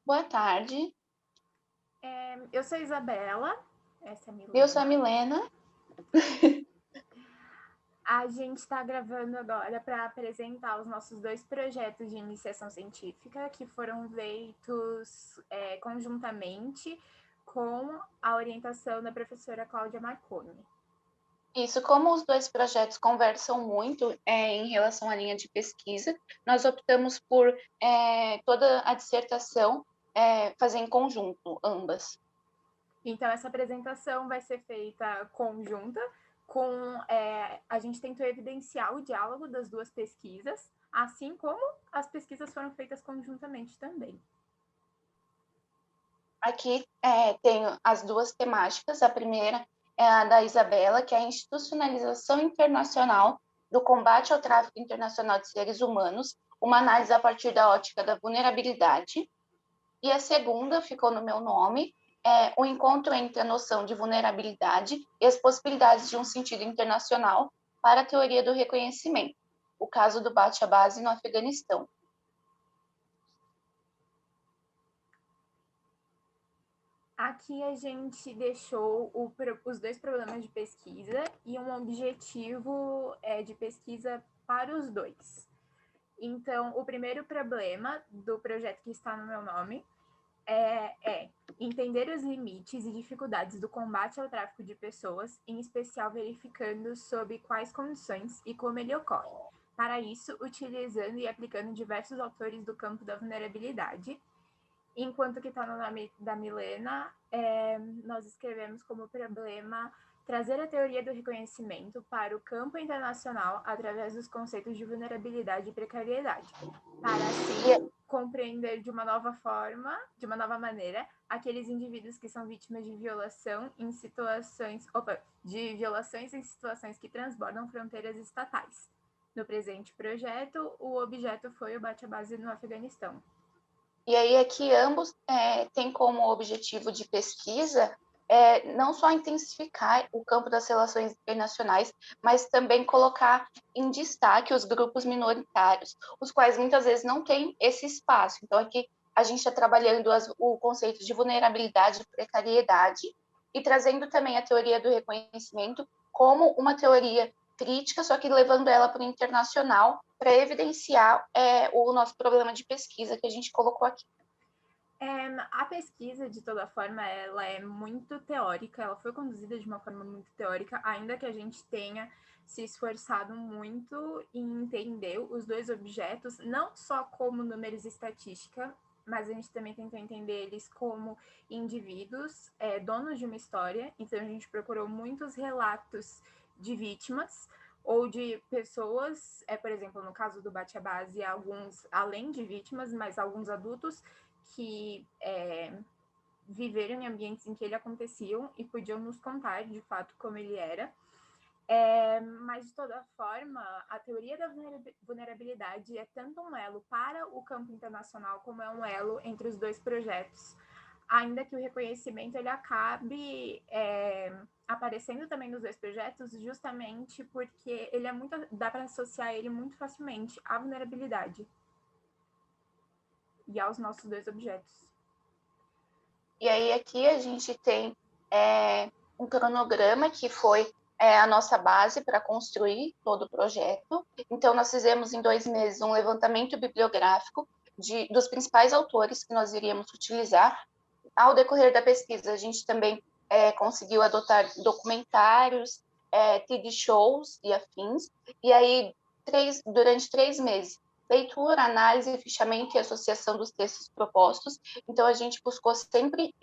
Boa tarde. Eu sou a Isabela, essa é a Milena. Eu sou a Milena. A gente está gravando agora para apresentar os nossos 2 projetos de iniciação científica que foram feitos conjuntamente com a orientação da professora Cláudia Marconi. Isso, como os dois projetos conversam muito em relação à linha de pesquisa, nós optamos por toda a dissertação fazer em conjunto, ambas. Então, essa apresentação vai ser feita conjunta a gente tentou evidenciar o diálogo das 2 pesquisas, assim como as pesquisas foram feitas conjuntamente também. Aqui tenho as duas temáticas. A primeira é a da Isabela, que é a institucionalização internacional do combate ao tráfico internacional de seres humanos, uma análise a partir da ótica da vulnerabilidade. E a segunda ficou no meu nome, o encontro entre a noção de vulnerabilidade e as possibilidades de um sentido internacional para a teoria do reconhecimento, o caso do bate à base no Afeganistão. Aqui a gente deixou os 2 problemas de pesquisa e um objetivo de pesquisa para os 2. Então, o primeiro problema do projeto que está no meu nome é entender os limites e dificuldades do combate ao tráfico de pessoas, em especial verificando sob quais condições e como ele ocorre. Para isso, utilizando e aplicando diversos autores do campo da vulnerabilidade. Enquanto que está no nome da Milena, nós escrevemos como problema trazer a teoria do reconhecimento para o campo internacional através dos conceitos de vulnerabilidade e precariedade, para assim compreender de uma nova forma, de uma nova maneira, aqueles indivíduos que são vítimas de violações em situações que transbordam fronteiras estatais. No presente projeto, o objeto foi o bate-a-base no Afeganistão. E aí aqui ambos têm como objetivo de pesquisa não só intensificar o campo das relações internacionais, mas também colocar em destaque os grupos minoritários, os quais muitas vezes não têm esse espaço. Então aqui a gente está trabalhando o conceito de vulnerabilidade e precariedade e trazendo também a teoria do reconhecimento como uma teoria crítica, só que levando ela para o internacional para evidenciar o nosso problema de pesquisa que a gente colocou aqui. A pesquisa, de toda forma, ela é muito teórica, ela foi conduzida de uma forma muito teórica, ainda que a gente tenha se esforçado muito em entender os 2 objetos, não só como números e estatística, mas a gente também tentou entender eles como indivíduos, donos de uma história. Então, a gente procurou muitos relatos de vítimas ou de pessoas, por exemplo, no caso do Bate a Base, alguns, além de vítimas, mas alguns adultos que viveram em ambientes em que ele aconteciam e podiam nos contar, de fato, como ele era. Mas, de toda forma, a teoria da vulnerabilidade é tanto um elo para o campo internacional como é um elo entre os 2 projetos, ainda que o reconhecimento ele acabe aparecendo também nos 2 projetos, justamente porque ele dá para associar ele muito facilmente à vulnerabilidade e aos nossos 2 objetos. E aí aqui a gente tem um cronograma que foi a nossa base para construir todo o projeto. Então, nós fizemos em 2 meses um levantamento bibliográfico dos principais autores que nós iríamos utilizar. Ao decorrer da pesquisa, a gente também conseguiu adotar documentários, TV shows e afins. E aí, durante 3 meses, leitura, análise, fichamento e associação dos textos propostos. Então, a gente buscou sempre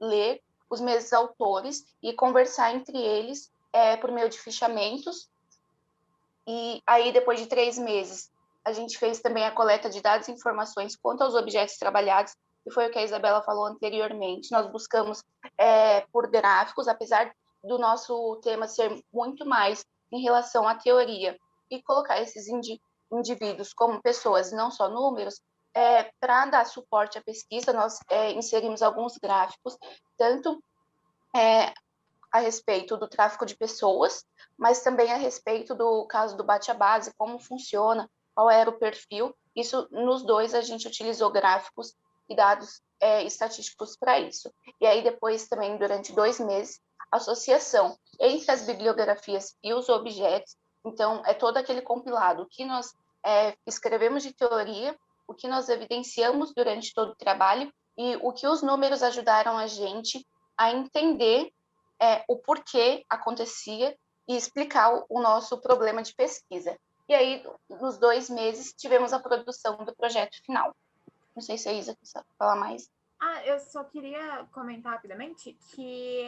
ler os mesmos autores e conversar entre eles por meio de fichamentos. E aí, depois de 3 meses, a gente fez também a coleta de dados e informações quanto aos objetos trabalhados, que foi o que a Isabela falou anteriormente. Nós buscamos por gráficos, apesar do nosso tema ser muito mais em relação à teoria, e colocar esses indivíduos como pessoas, não só números, para dar suporte à pesquisa, nós inserimos alguns gráficos, tanto a respeito do tráfico de pessoas, mas também a respeito do caso do bate-a-base, como funciona, qual era o perfil. Isso, nos 2, a gente utilizou gráficos e dados estatísticos para isso. E aí depois também, durante 2 meses, associação entre as bibliografias e os objetos. Então, é todo aquele compilado, o que nós escrevemos de teoria, o que nós evidenciamos durante todo o trabalho e o que os números ajudaram a gente a entender o porquê acontecia e explicar o nosso problema de pesquisa. E aí, nos 2 meses, tivemos a produção do projeto final. Não sei se a Isa quer falar mais. Eu só queria comentar rapidamente que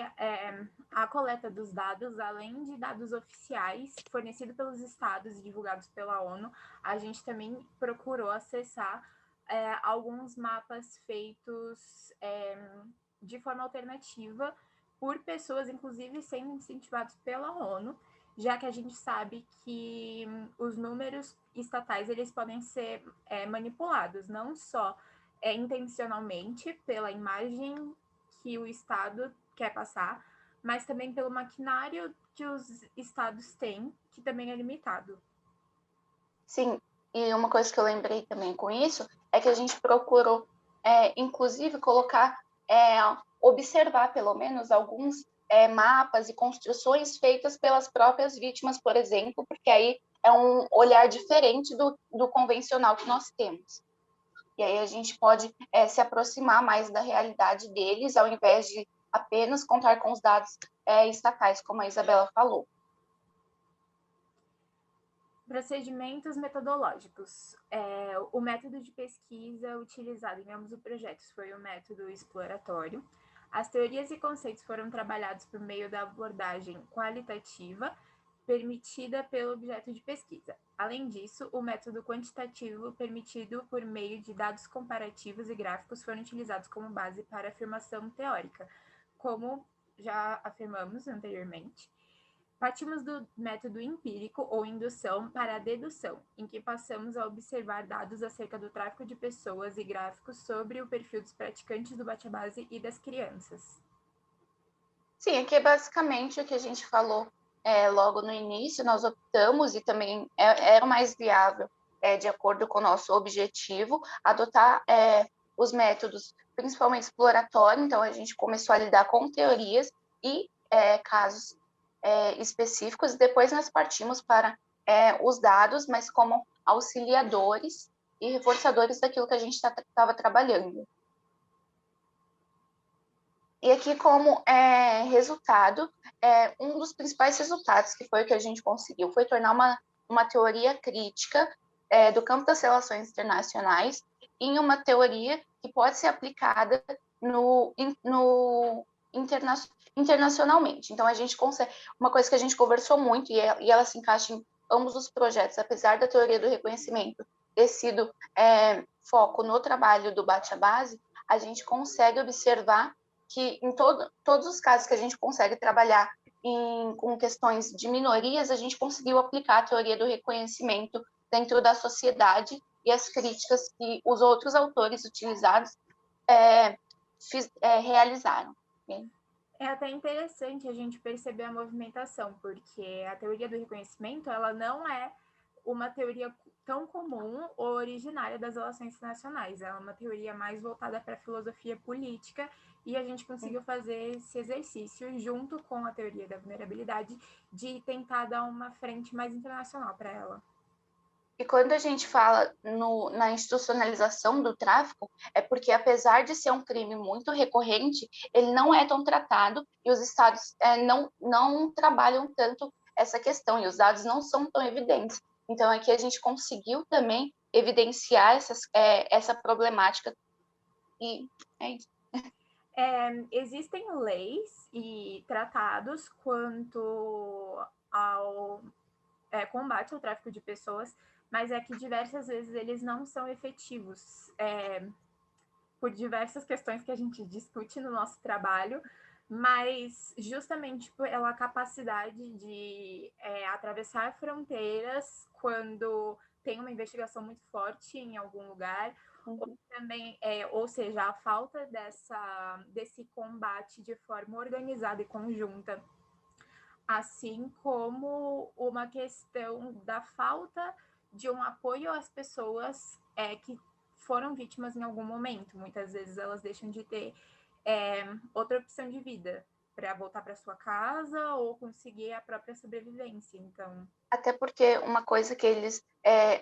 a coleta dos dados, além de dados oficiais fornecidos pelos estados e divulgados pela ONU, a gente também procurou acessar alguns mapas feitos de forma alternativa por pessoas, inclusive sendo incentivados pela ONU, já que a gente sabe que os números estatais eles podem ser manipulados, não só intencionalmente pela imagem que o Estado quer passar, mas também pelo maquinário que os estados têm, que também é limitado. Sim, e uma coisa que eu lembrei também com isso é que a gente procurou, inclusive, colocar, observar pelo menos alguns mapas e construções feitas pelas próprias vítimas, por exemplo, porque aí é um olhar diferente do convencional que nós temos. E aí a gente pode se aproximar mais da realidade deles, ao invés de apenas contar com os dados estatais, como a Isabela falou. Procedimentos metodológicos. O método de pesquisa utilizado em ambos os projetos foi o método exploratório. As teorias e conceitos foram trabalhados por meio da abordagem qualitativa, permitida pelo objeto de pesquisa. Além disso, o método quantitativo, permitido por meio de dados comparativos e gráficos, foram utilizados como base para a afirmação teórica, como já afirmamos anteriormente. Partimos do método empírico ou indução para a dedução, em que passamos a observar dados acerca do tráfico de pessoas e gráficos sobre o perfil dos praticantes do bate-base e das crianças. Sim, aqui é basicamente o que a gente falou logo no início. Nós optamos, e também era o mais viável, de acordo com o nosso objetivo, adotar os métodos, principalmente exploratório. Então, a gente começou a lidar com teorias e casos específicos. Depois, nós partimos para os dados, mas como auxiliadores e reforçadores daquilo que a gente estava trabalhando. E aqui, como resultado, um dos principais resultados, que foi o que a gente conseguiu, foi tornar uma teoria crítica do campo das relações internacionais em uma teoria que pode ser aplicada internacionalmente. Então, a gente consegue... Uma coisa que a gente conversou muito, e ela se encaixa em ambos os projetos, apesar da teoria do reconhecimento ter sido foco no trabalho do bate-a-base, a gente consegue observar que em todos os casos que a gente consegue trabalhar com questões de minorias, a gente conseguiu aplicar a teoria do reconhecimento dentro da sociedade e as críticas que os outros autores utilizados realizaram. Né? É até interessante a gente perceber a movimentação, porque a teoria do reconhecimento ela não é uma teoria tão comum ou originária das relações internacionais. Ela é uma teoria mais voltada para a filosofia política e a gente conseguiu fazer esse exercício junto com a teoria da vulnerabilidade de tentar dar uma frente mais internacional para ela. E quando a gente fala na institucionalização do tráfico, é porque, apesar de ser um crime muito recorrente, ele não é tão tratado e os estados não trabalham tanto essa questão e os dados não são tão evidentes. Então, aqui a gente conseguiu também evidenciar essa problemática e é isso. Existem leis e tratados quanto ao combate ao tráfico de pessoas, mas é que diversas vezes eles não são efetivos por diversas questões que a gente discute no nosso trabalho, mas justamente pela capacidade de atravessar fronteiras quando tem uma investigação muito forte em algum lugar, ou também, ou seja, a falta desse combate de forma organizada e conjunta, assim como uma questão da falta de um apoio às pessoas que foram vítimas em algum momento. Muitas vezes elas deixam de ter outra opção de vida para voltar para sua casa ou conseguir a própria sobrevivência. Então, até porque uma coisa que eles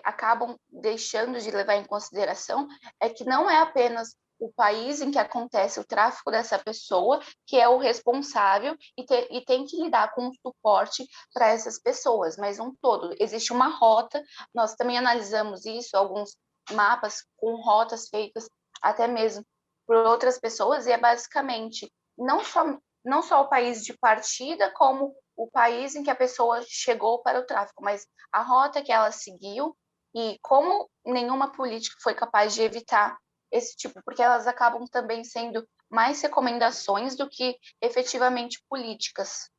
acabam deixando de levar em consideração é que não é apenas o país em que acontece o tráfico dessa pessoa que é o responsável e tem que lidar com o suporte para essas pessoas, mas um todo. Existe uma rota, nós também analisamos isso, alguns mapas com rotas feitas até mesmo por outras pessoas, e é basicamente não só o país de partida, como o país em que a pessoa chegou para o tráfico, mas a rota que ela seguiu e como nenhuma política foi capaz de evitar esse tipo, porque elas acabam também sendo mais recomendações do que efetivamente políticas.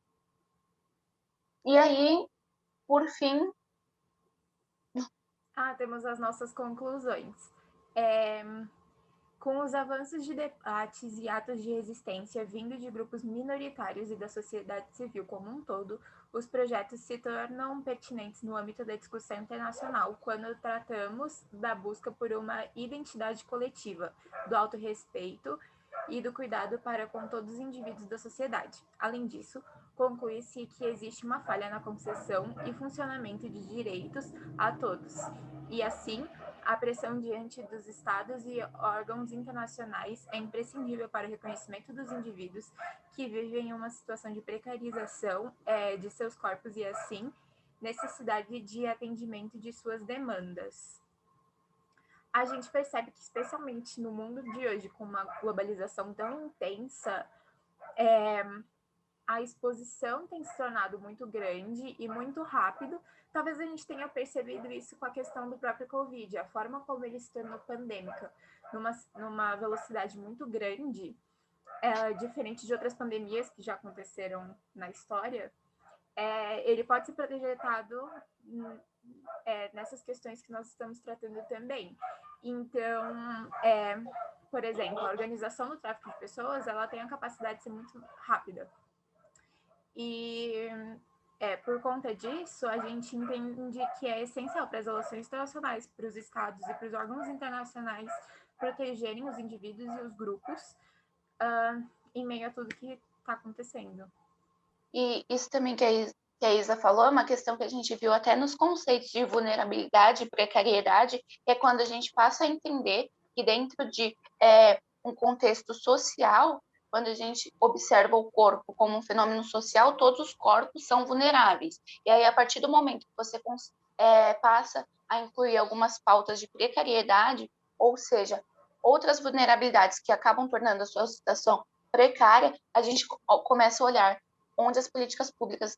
E aí, por fim... temos as nossas conclusões. Com os avanços de debates e atos de resistência vindo de grupos minoritários e da sociedade civil como um todo, os projetos se tornam pertinentes no âmbito da discussão internacional quando tratamos da busca por uma identidade coletiva, do autorrespeito e do cuidado para com todos os indivíduos da sociedade. Além disso, conclui-se que existe uma falha na concessão e funcionamento de direitos a todos, e assim, a pressão diante dos estados e órgãos internacionais é imprescindível para o reconhecimento dos indivíduos que vivem em uma situação de precarização de seus corpos e, assim, necessidade de atendimento de suas demandas. A gente percebe que, especialmente no mundo de hoje, com uma globalização tão intensa, a exposição tem se tornado muito grande e muito rápido. Talvez a gente tenha percebido isso com a questão do próprio Covid, a forma como ele se tornou pandêmica, numa velocidade muito grande, diferente de outras pandemias que já aconteceram na história. Ele pode ser projetado nessas questões que nós estamos tratando também. Então, por exemplo, a organização do tráfico de pessoas, ela tem a capacidade de ser muito rápida. E por conta disso, a gente entende que é essencial para as relações internacionais, para os estados e para os órgãos internacionais protegerem os indivíduos e os grupos em meio a tudo que está acontecendo. E isso também que a Isa falou é uma questão que a gente viu até nos conceitos de vulnerabilidade e precariedade, que é quando a gente passa a entender que dentro de um contexto social, quando a gente observa o corpo como um fenômeno social, todos os corpos são vulneráveis. E aí, a partir do momento que você passa a incluir algumas pautas de precariedade, ou seja, outras vulnerabilidades que acabam tornando a sua situação precária, a gente começa a olhar onde as políticas públicas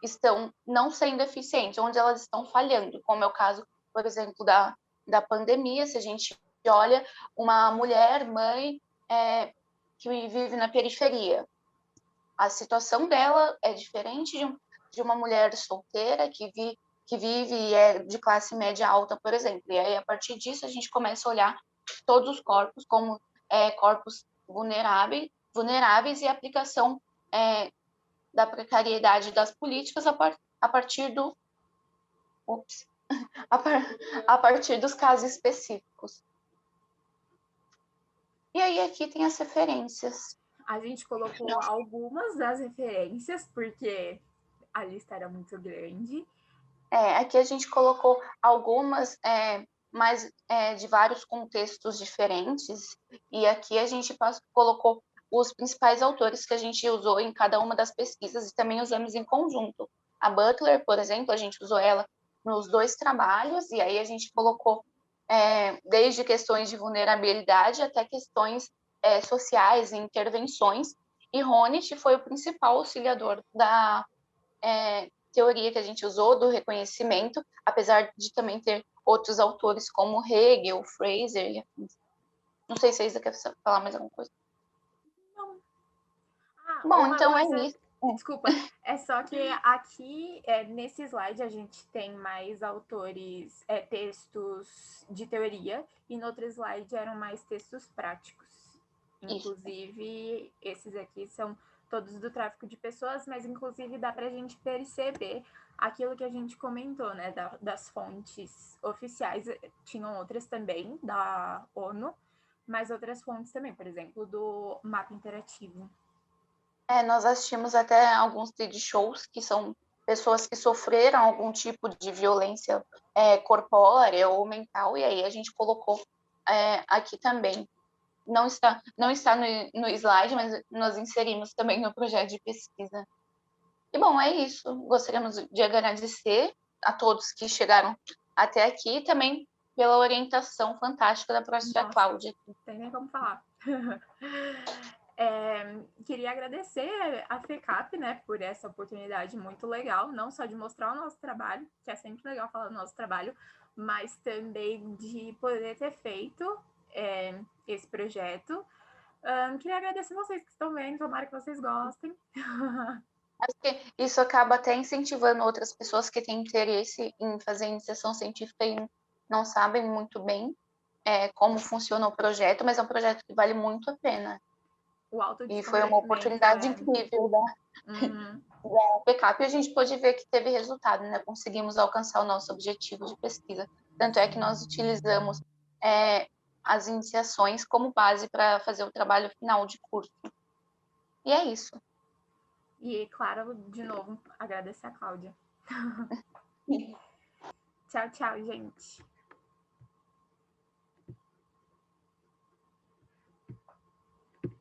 estão não sendo eficientes, onde elas estão falhando, como é o caso, por exemplo, da pandemia. Se a gente olha uma mulher, mãe, que vive na periferia, a situação dela é diferente de uma mulher solteira que vive e é de classe média alta, por exemplo. E aí, a partir disso, a gente começa a olhar todos os corpos como corpos vulneráveis e a aplicação da precariedade das políticas a partir a partir dos casos específicos. E aí aqui tem as referências. A gente colocou algumas das referências, porque a lista era muito grande. Aqui a gente colocou algumas, mas de vários contextos diferentes, e aqui a gente colocou os principais autores que a gente usou em cada uma das pesquisas e também usamos em conjunto. A Butler, por exemplo, a gente usou ela nos 2 trabalhos, e aí a gente colocou desde questões de vulnerabilidade até questões sociais e intervenções, e Honish foi o principal auxiliador da teoria que a gente usou do reconhecimento, apesar de também ter outros autores como Hegel, Fraser. Não sei se a Isa quer falar mais alguma coisa. Não. Bom, então é isso. Desculpa, é só que aqui, nesse slide, a gente tem mais autores, textos de teoria, e no outro slide eram mais textos práticos. Inclusive, esses aqui são todos do tráfico de pessoas, mas inclusive dá para a gente perceber aquilo que a gente comentou, né, das fontes oficiais, tinham outras também, da ONU, mas outras fontes também, por exemplo, do mapa interativo. Nós assistimos até alguns TED shows, que são pessoas que sofreram algum tipo de violência corpórea ou mental, e aí a gente colocou aqui também. Não está no slide, mas nós inserimos também no projeto de pesquisa. E bom, é isso. Gostaríamos de agradecer a todos que chegaram até aqui e também pela orientação fantástica da professora Cláudia. Não tem nem como falar. Queria agradecer a FECAP, né, por essa oportunidade muito legal, não só de mostrar o nosso trabalho, que é sempre legal falar do nosso trabalho, mas também de poder ter feito esse projeto. Queria agradecer vocês que estão vendo, tomara que vocês gostem. Acho que isso acaba até incentivando outras pessoas que têm interesse em fazer iniciação científica e não sabem muito bem como funciona o projeto, mas é um projeto que vale muito a pena. O E foi uma oportunidade incrível da PECAP e a gente pôde ver que teve resultado, né? Conseguimos alcançar o nosso objetivo de pesquisa. Tanto é que nós utilizamos as iniciações como base para fazer o trabalho final de curso. E é isso. E, claro, de novo, agradecer a Cláudia. Tchau, tchau, gente.